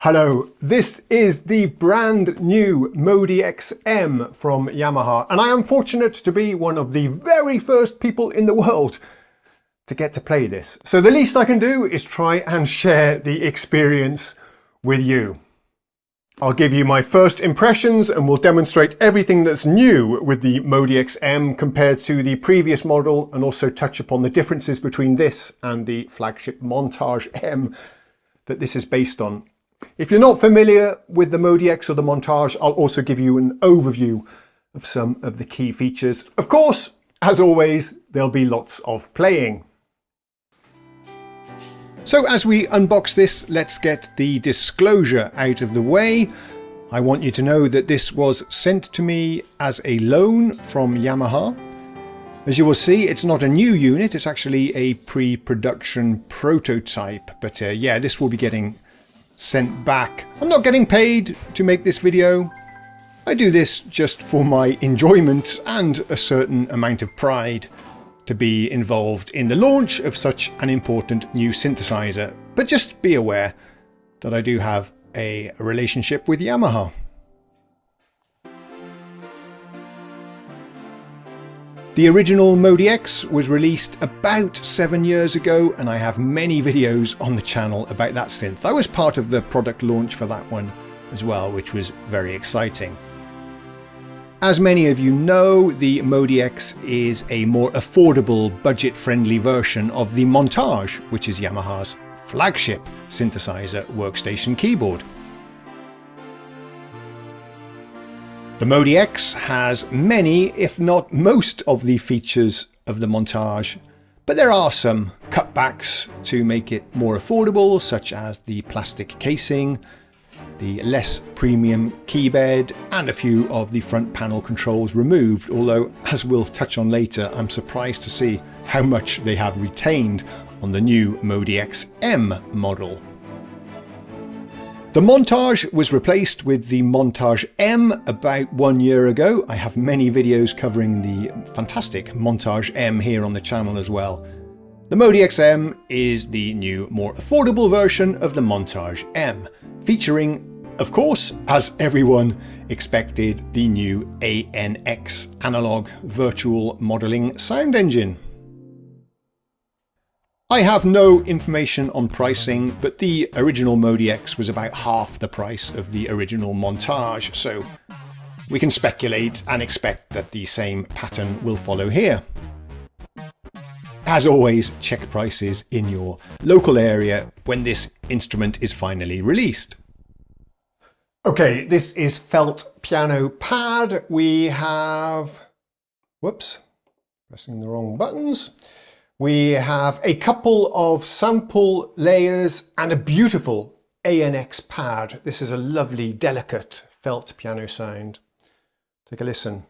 Hello, this is the brand new MODX M from Yamaha, and I am fortunate to be one of the very first people in the world to get to play this. So the least I can do is try and share the experience with you. I'll give you my first impressions and we'll demonstrate everything that's new with the MODX M compared to the previous model, and also touch upon the differences between this and the flagship MONTAGE M that this is based on. If you're not familiar with the MODX or the MONTAGE, I'll also give you an overview of some of the key features. Of course, as always, there'll be lots of playing. So as we unbox this, let's get the disclosure out of the way. I want you to know that this was sent to me as a loan from Yamaha. As you will see, it's not a new unit, it's actually a pre-production prototype. But yeah, this will be getting sent back. I'm not getting paid to make this video. I do this just for my enjoyment and a certain amount of pride to be involved in the launch of such an important new synthesizer. But just be aware that I do have a relationship with Yamaha. The original MODX was released about 7 years ago, and I have many videos on the channel about that synth. I was part of the product launch for that one as well, which was very exciting. As many of you know, the MODX is a more affordable, budget-friendly version of the MONTAGE, which is Yamaha's flagship synthesizer workstation keyboard. The MODX has many, if not most, of the features of the MONTAGE, but there are some cutbacks to make it more affordable, such as the plastic casing, the less premium keybed, and a few of the front panel controls removed, although, as we'll touch on later, I'm surprised to see how much they have retained on the new MODX M model. The MONTAGE was replaced with the MONTAGE M about 1 year ago. I have many videos covering the fantastic MONTAGE M here on the channel as well. The MODX M is the new, more affordable version of the MONTAGE M, featuring, of course, as everyone expected, the new ANX analog virtual modeling sound engine. I have no information on pricing, but the original MODX was about half the price of the original MONTAGE, so we can speculate and expect that the same pattern will follow here. As always, check prices in your local area when this instrument is finally released. Okay, this is felt piano pad. We have, whoops, pressing the wrong buttons. We have a couple of sample layers and a beautiful ANX pad. This is a lovely, delicate felt piano sound. Take a listen.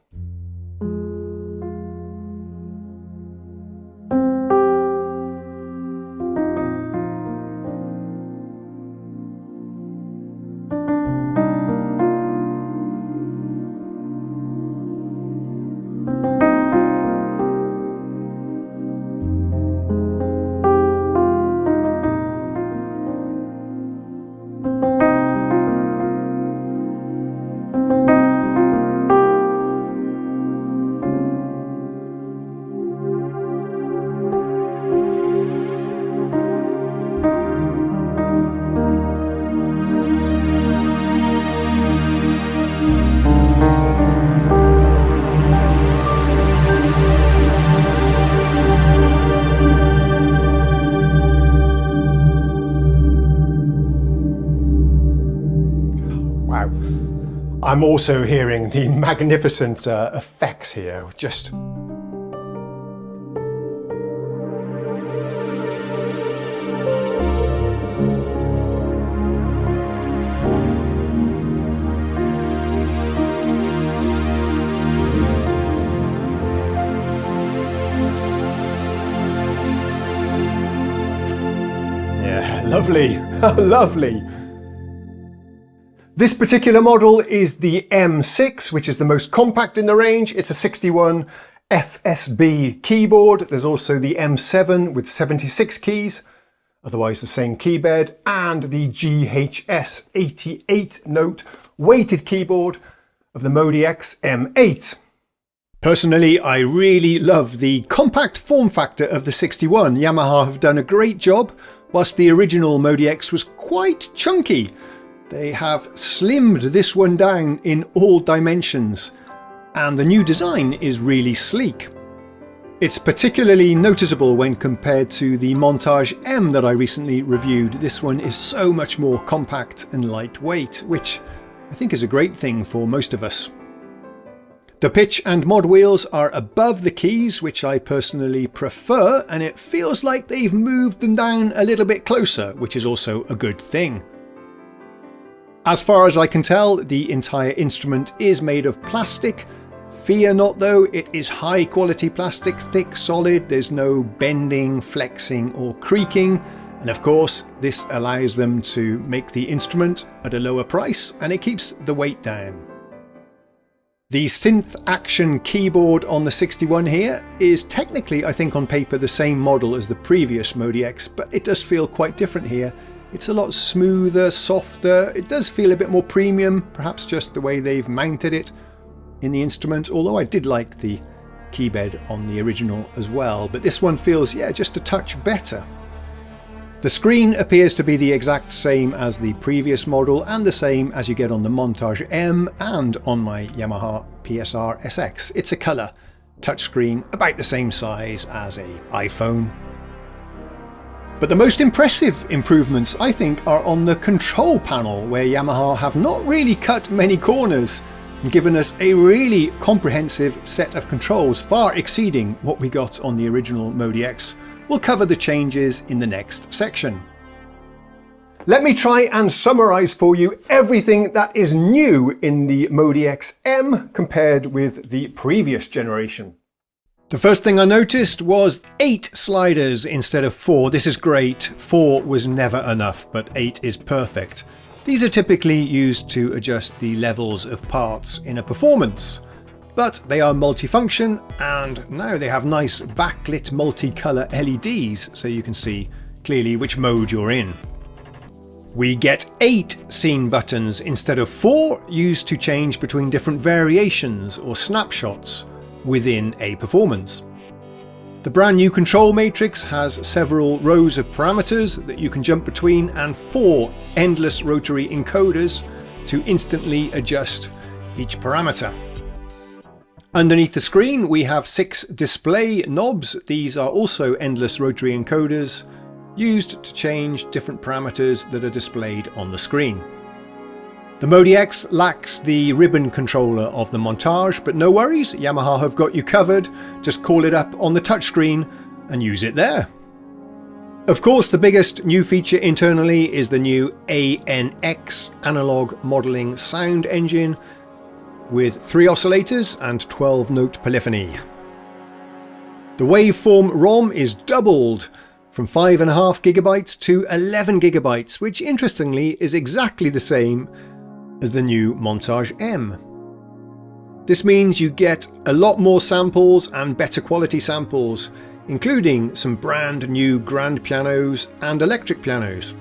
Wow. I'm also hearing the magnificent effects here. Just yeah, lovely, lovely. This particular model is the M6, which is the most compact in the range. It's a 61 FSB keyboard. There's also the M7 with 76 keys. otherwise the same keybed, and the GHS 88 note weighted keyboard of the MODX M8. Personally, I really love the compact form factor of the 61. Yamaha have done a great job, whilst the original MODX was quite chunky. They have slimmed this one down in all dimensions, and the new design is really sleek. It's particularly noticeable when compared to the MONTAGE M that I recently reviewed. This one is so much more compact and lightweight, which I think is a great thing for most of us. The pitch and mod wheels are above the keys, which I personally prefer, and it feels like they've moved them down a little bit closer, which is also a good thing. As far as I can tell, the entire instrument is made of plastic. Fear not though, it is high quality plastic, thick, solid, there's no bending, flexing or creaking, and of course this allows them to make the instrument at a lower price and it keeps the weight down. The Synth Action keyboard on the 61 here is technically, I think on paper, the same model as the previous MODX, but it does feel quite different here. It's a lot smoother, softer, it does feel a bit more premium, perhaps just the way they've mounted it in the instrument, although I did like the keybed on the original as well, but this one feels, yeah, just a touch better. The screen appears to be the exact same as the previous model and the same as you get on the MONTAGE M and on my Yamaha PSR SX. It's a colour touchscreen about the same size as an iPhone. But the most impressive improvements, I think, are on the control panel, where Yamaha have not really cut many corners and given us a really comprehensive set of controls, far exceeding what we got on the original MODX. We'll cover the changes in the next section. Let me try and summarise for you everything that is new in the MODX M compared with the previous generation. The first thing I noticed was 8 sliders instead of 4. This is great. 4 was never enough, but 8 is perfect. These are typically used to adjust the levels of parts in a performance. But they are multifunction, and now they have nice backlit multicolour LEDs so you can see clearly which mode you're in. We get 8 scene buttons instead of 4, used to change between different variations or snapshots within a performance. The brand new control matrix has several rows of parameters that you can jump between and 4 endless rotary encoders to instantly adjust each parameter. Underneath the screen we have 6 display knobs. These are also endless rotary encoders used to change different parameters that are displayed on the screen. The MODX lacks the ribbon controller of the MONTAGE, but no worries, Yamaha have got you covered. Just call it up on the touchscreen and use it there. Of course, the biggest new feature internally is the new ANX analog modelling sound engine with 3 oscillators and 12-note polyphony. The waveform ROM is doubled from 5.5 GB to 11 GB, which interestingly is exactly the same as the new MONTAGE M. This means you get a lot more samples and better quality samples, including some brand new grand pianos and electric pianos.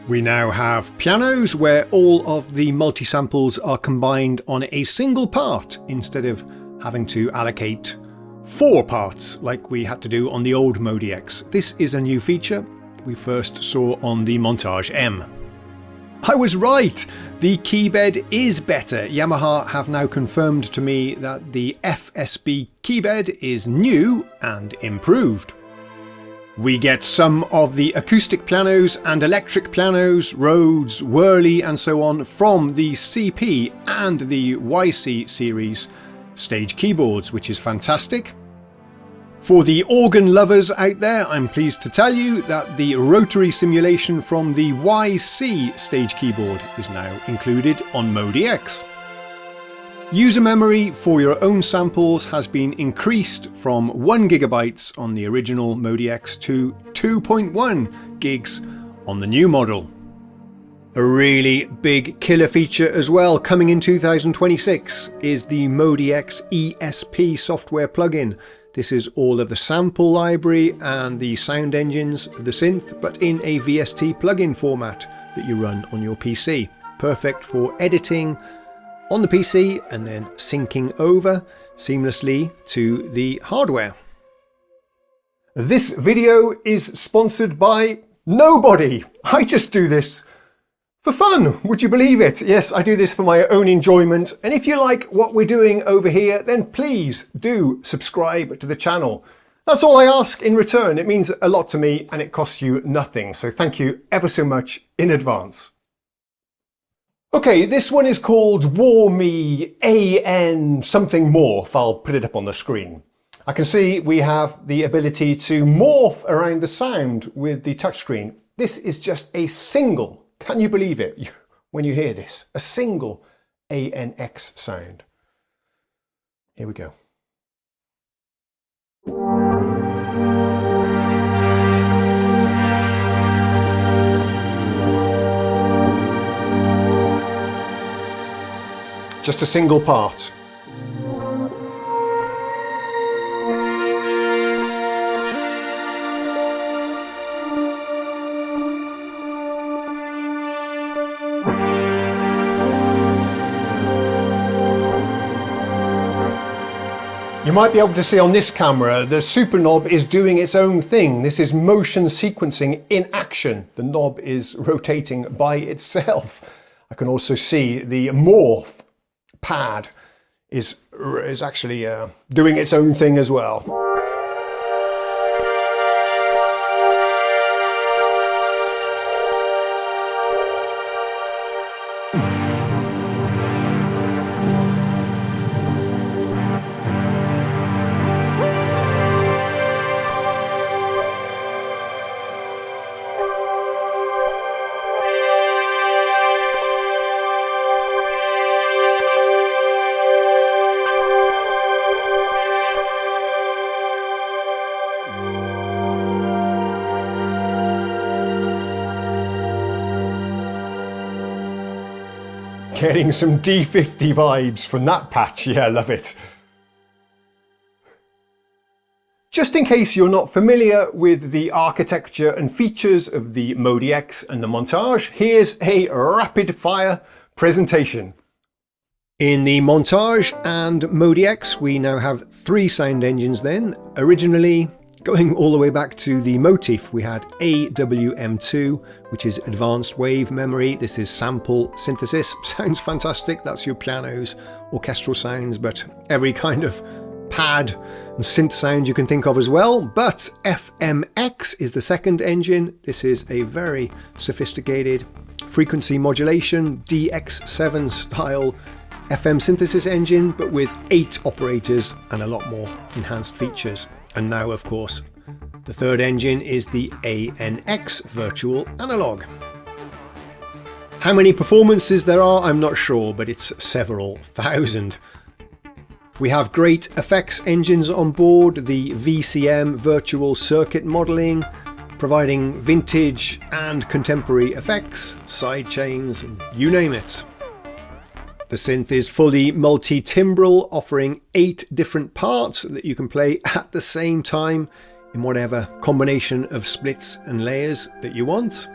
We now have pianos where all of the multi-samples are combined on a single part instead of having to allocate 4 parts like we had to do on the old MODX. This is a new feature we first saw on the MONTAGE M. I was right! The keybed is better. Yamaha have now confirmed to me that the FSB keybed is new and improved. We get some of the acoustic pianos and electric pianos, Rhodes, Whirly and so on from the CP and the YC series stage keyboards, which is fantastic. For the organ lovers out there, I'm pleased to tell you that the rotary simulation from the YC stage keyboard is now included on MODX. User memory for your own samples has been increased from 1 GB on the original MODX to 2.1 gigs on the new model. A really big killer feature as well coming in 2026 is the MODX ESP software plugin. This is all of the sample library and the sound engines of the synth, but in a VST plugin format that you run on your PC. Perfect for editing on the PC and then syncing over seamlessly to the hardware. This video is sponsored by nobody. I just do this for fun, would you believe it? Yes, I do this for my own enjoyment. And if you like what we're doing over here, then please do subscribe to the channel. That's all I ask in return. It means a lot to me and it costs you nothing. So thank you ever so much in advance. Okay, this one is called WARME AN something morph. I'll put it up on the screen. I can see we have the ability to morph around the sound with the touchscreen. This is just a single, can you believe it, when you hear this? A single ANX sound. Here we go. Just a single part. You might be able to see on this camera, the super knob is doing its own thing. This is motion sequencing in action. The knob is rotating by itself. I can also see the morph pad is actually doing its own thing as well. Getting some D50 vibes from that patch, yeah, I love it. Just in case you're not familiar with the architecture and features of the MODX and the Montage, here's a rapid fire presentation. In the Montage and MODX, we now have 3 sound engines then. Originally, going all the way back to the motif, we had AWM2, which is advanced wave memory. This is sample synthesis. Sounds fantastic. That's your pianos, orchestral sounds, but every kind of pad and synth sound you can think of as well. But FMX is the second engine. This is a very sophisticated frequency modulation, DX7 style FM synthesis engine, but with 8 operators and a lot more enhanced features. And now, of course, the third engine is the ANX virtual analog. How many performances there are, I'm not sure, but it's several thousand. We have great effects engines on board, the VCM virtual circuit modeling, providing vintage and contemporary effects, sidechains, you name it. The synth is fully multi-timbral, offering 8 different parts that you can play at the same time in whatever combination of splits and layers that you want.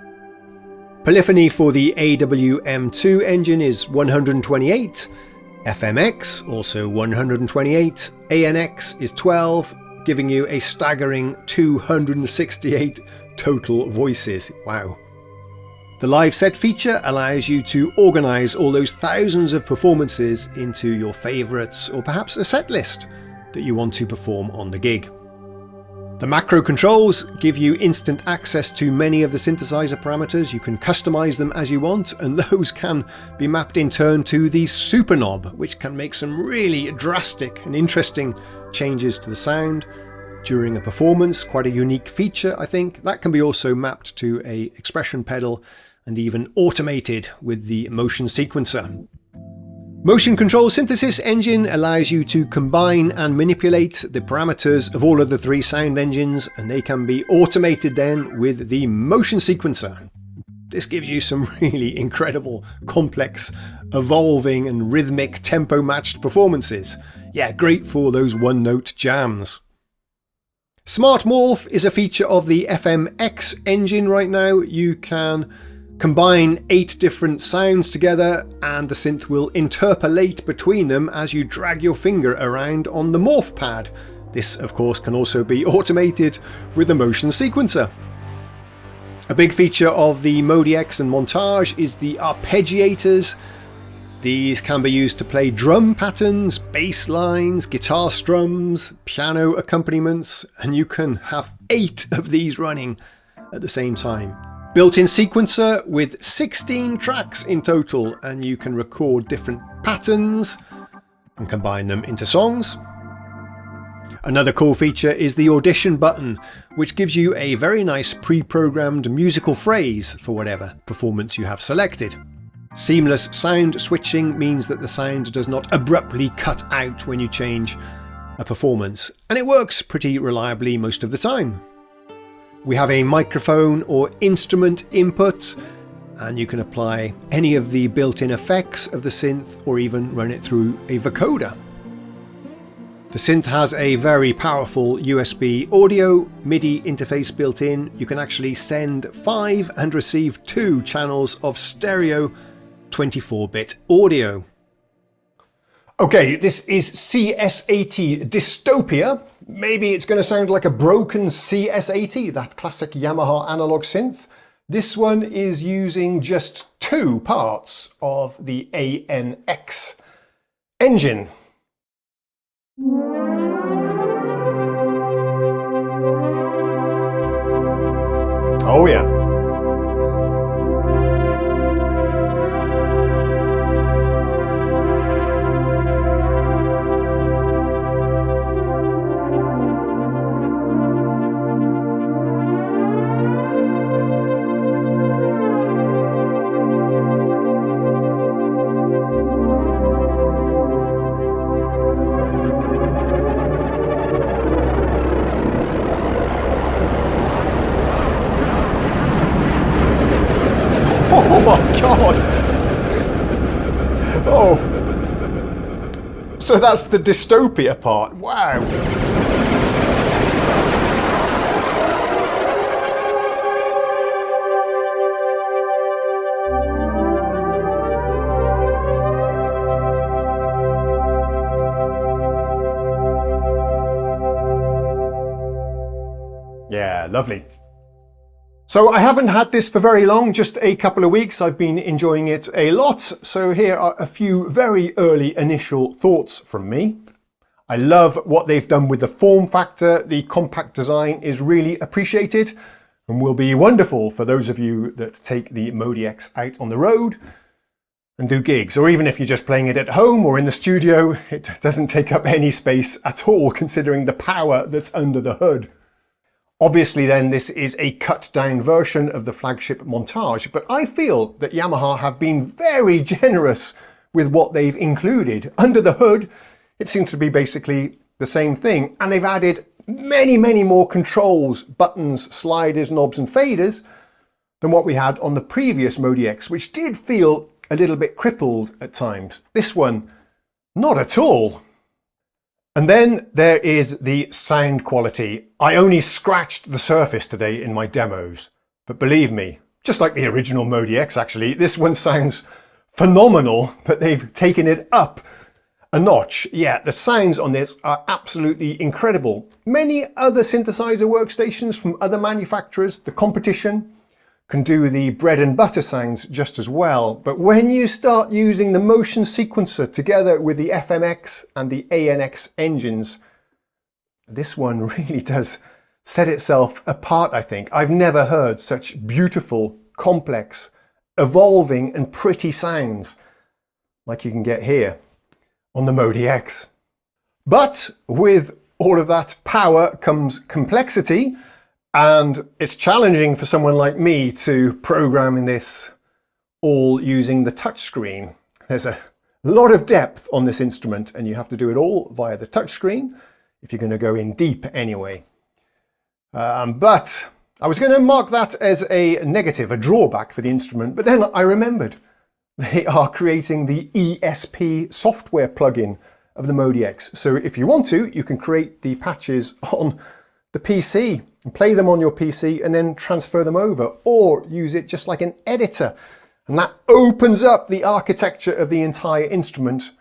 Polyphony for the AWM2 engine is 128, FMX also 128, ANX is 12, giving you a staggering 268 total voices. Wow. The live set feature allows you to organise all those thousands of performances into your favourites, or perhaps a set list that you want to perform on the gig. The macro controls give you instant access to many of the synthesizer parameters. You can customise them as you want, and those can be mapped in turn to the super knob, which can make some really drastic and interesting changes to the sound during a performance. Quite a unique feature, I think. That can be also mapped to a expression pedal and even automated with the motion sequencer. Motion Control Synthesis Engine allows you to combine and manipulate the parameters of all of the 3 sound engines, and they can be automated then with the motion sequencer. This gives you some really incredible, complex, evolving and rhythmic tempo-matched performances. Yeah, great for those one-note jams. Smart Morph is a feature of the FMX engine right now. You can combine 8 different sounds together and the synth will interpolate between them as you drag your finger around on the morph pad. This of course can also be automated with the motion sequencer. A big feature of the MODX and Montage is the arpeggiators. These can be used to play drum patterns, bass lines, guitar strums, piano accompaniments, and you can have 8 of these running at the same time. Built-in sequencer with 16 tracks in total, and you can record different patterns and combine them into songs. Another cool feature is the audition button, which gives you a very nice pre-programmed musical phrase for whatever performance you have selected. Seamless sound switching means that the sound does not abruptly cut out when you change a performance, and it works pretty reliably most of the time. We have a microphone or instrument input, and you can apply any of the built-in effects of the synth or even run it through a vocoder. The synth has a very powerful USB audio MIDI interface built in. You can actually send 5 and receive 2 channels of stereo 24-bit audio. Okay, this is CS80 Dystopia. Maybe it's going to sound like a broken CS80, that classic Yamaha analog synth. This one is using just 2 parts of the ANX engine. Oh yeah. Oh my god! Oh, so that's the dystopia part. Wow. Yeah, lovely. So I haven't had this for very long, just a couple of weeks. I've been enjoying it a lot. So here are a few very early initial thoughts from me. I love what they've done with the form factor. The compact design is really appreciated and will be wonderful for those of you that take the MODX out on the road and do gigs, or even if you're just playing it at home or in the studio. It doesn't take up any space at all, considering the power that's under the hood. Obviously then this is a cut down version of the flagship Montage, but I feel that Yamaha have been very generous with what they've included. Under the hood, it seems to be basically the same thing, and they've added many more controls, buttons, sliders, knobs and faders than what we had on the previous MODX, which did feel a little bit crippled at times. This one, not at all. And then there is the sound quality. I only scratched the surface today in my demos, but believe me, just like the original MODX actually, this one sounds phenomenal, but they've taken it up a notch. Yeah, the sounds on this are absolutely incredible. Many other synthesizer workstations from other manufacturers, the competition, can do the bread and butter sounds just as well, but when you start using the motion sequencer together with the FMX and the ANX engines, this one really does set itself apart, I think. I've never heard such beautiful, complex, evolving and pretty sounds like you can get here on the MODX. But with all of that power comes complexity, and it's challenging for someone like me to program in this all using the touchscreen. There's a lot of depth on this instrument and you have to do it all via the touchscreen if you're going to go in deep anyway. But I was going to mark that as a negative, a drawback for the instrument, but then I remembered they are creating the ESP software plugin of the MODX. So if you want to, you can create the patches on the PC and play them on your PC and then transfer them over, or use it just like an editor. And that opens up the architecture of the entire instrument,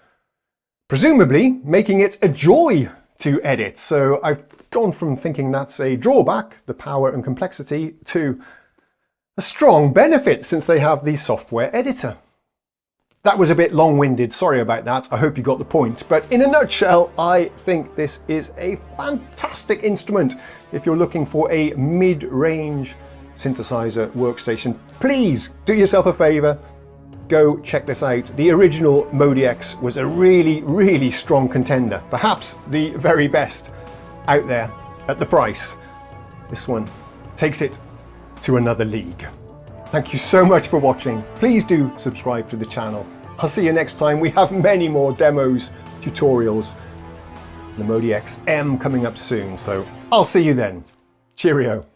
presumably making it a joy to edit. So I've gone from thinking that's a drawback, the power and complexity, to a strong benefit since they have the software editor. That was a bit long-winded, sorry about that, I hope you got the point. But in a nutshell, I think this is a fantastic instrument if you're looking for a mid-range synthesizer workstation. Please do yourself a favour, go check this out. The original MODX was a really, really strong contender, perhaps the very best out there at the price. This one takes it to another league. Thank you so much for watching. Please do subscribe to the channel. I'll see you next time. We have many more demos, tutorials, the MODX M coming up soon, so I'll see you then. Cheerio.